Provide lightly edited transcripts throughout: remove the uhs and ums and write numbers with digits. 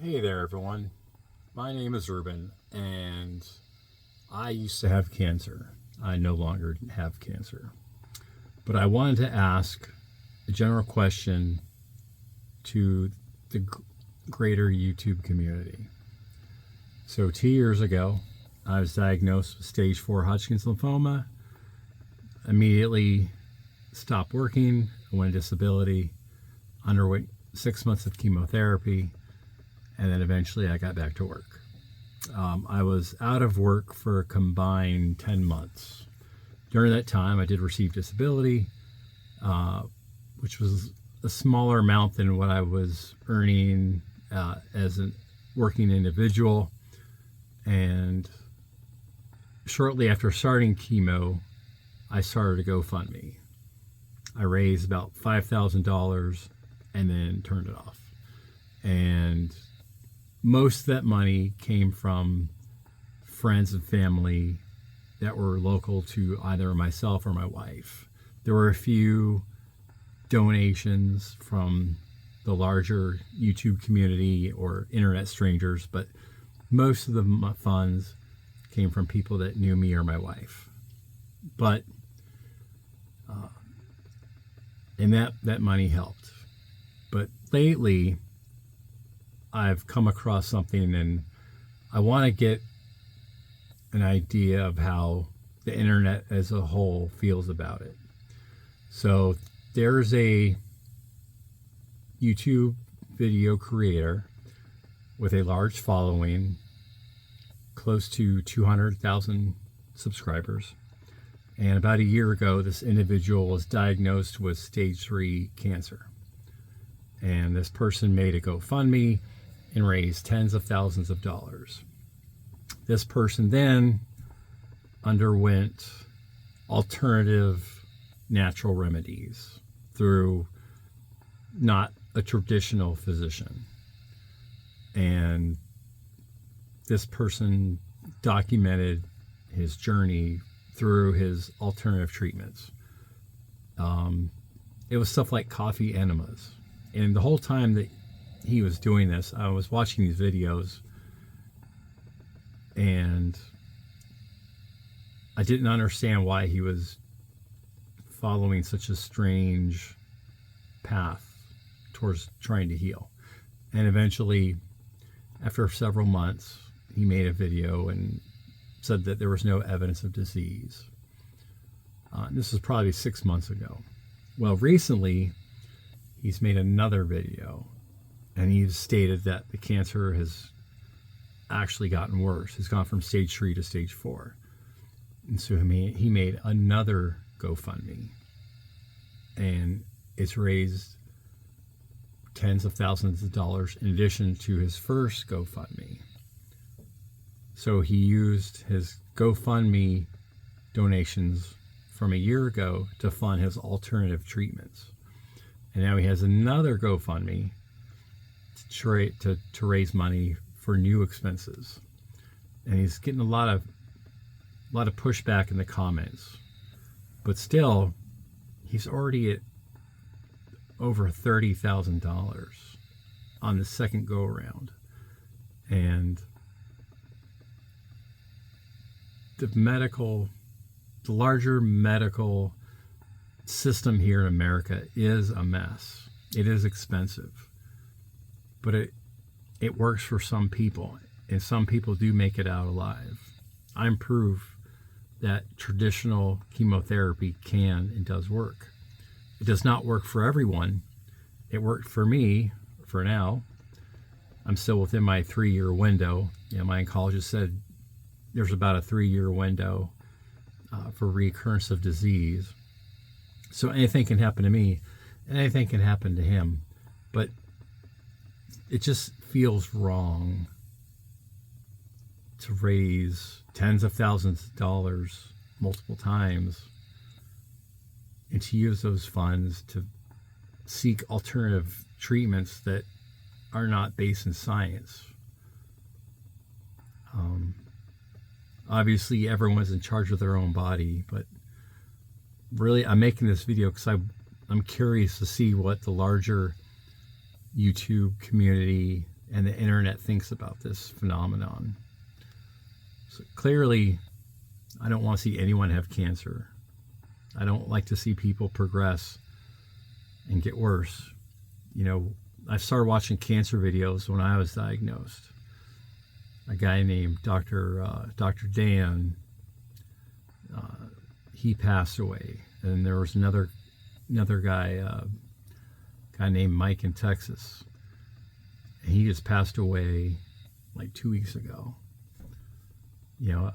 Hey there, everyone. My name is Ruben, and I used to have cancer. I no longer have cancer. But I wanted to ask a general question to the greater YouTube community. So 2 years ago, I was diagnosed with stage 4 Hodgkin's lymphoma, immediately stopped working, went disability, underwent 6 months of chemotherapy, and then eventually I got back to work. I was out of work for a combined 10 months. During that time, I did receive disability, which was a smaller amount than what I was earning as a working individual. And shortly after starting chemo, I started a GoFundMe. I raised about $5,000 and then turned it off. And most of that money came from friends and family that were local to either myself or my wife. There were a few donations from the larger YouTube community or internet strangers, but most of the funds came from people that knew me or my wife. But and that money helped. But lately, I've come across something, and I want to get an idea of how the internet as a whole feels about it. So there's a YouTube video creator with a large following, close to 200,000 subscribers. And about a year ago, this individual was diagnosed with stage 3 cancer. And this person made a GoFundMe and raised tens of thousands of dollars. This person then underwent alternative natural remedies through not a traditional physician. And this person documented his journey through his alternative treatments. It was stuff like coffee enemas. And the whole time that he was doing this, I was watching these videos, and I didn't understand why he was following such a strange path towards trying to heal. And eventually, after several months, he made a video and said that there was no evidence of disease. This was probably 6 months ago. Well, recently, he's made another video, and he's stated that the cancer has actually gotten worse. It's gone from stage 3 to stage 4. And so he made another GoFundMe, and it's raised tens of thousands of dollars in addition to his first GoFundMe. So he used his GoFundMe donations from a year ago to fund his alternative treatments. And now he has another GoFundMe to raise money for new expenses. And he's getting a lot of pushback in the comments. But still, he's already at over $30,000 on the second go around. And the larger medical system here in America is a mess. It is expensive, but it works for some people, and some people do make it out alive. I'm proof that traditional chemotherapy can and does work. It does not work for everyone. It worked for me for now. I'm still within my 3-year window. My oncologist said there's about a 3-year window for recurrence of disease. So anything can happen to me, and anything can happen to him. But it just feels wrong to raise tens of thousands of dollars multiple times and to use those funds to seek alternative treatments that are not based in science. Obviously, everyone's in charge of their own body, but really, I'm making this video because I'm curious to see what the larger YouTube community and the internet thinks about this phenomenon. So clearly, I don't want to see anyone have cancer. I don't like to see people progress and get worse. You know, I started watching cancer videos when I was diagnosed. A guy named Dr. Dan, he passed away, and there was another guy named Mike in Texas, and he just passed away like 2 weeks ago. You know,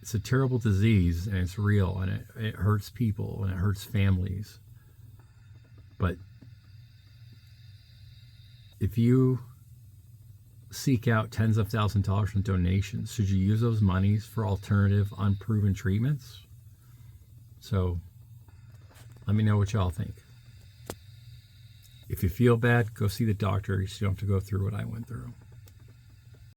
it's a terrible disease, and it's real, and it hurts people, and it hurts families. But if you seek out tens of thousands of dollars in donations, should you use those monies for alternative, unproven treatments? So let me know what y'all think. If you feel bad, go see the doctor. You don't have to go through what I went through.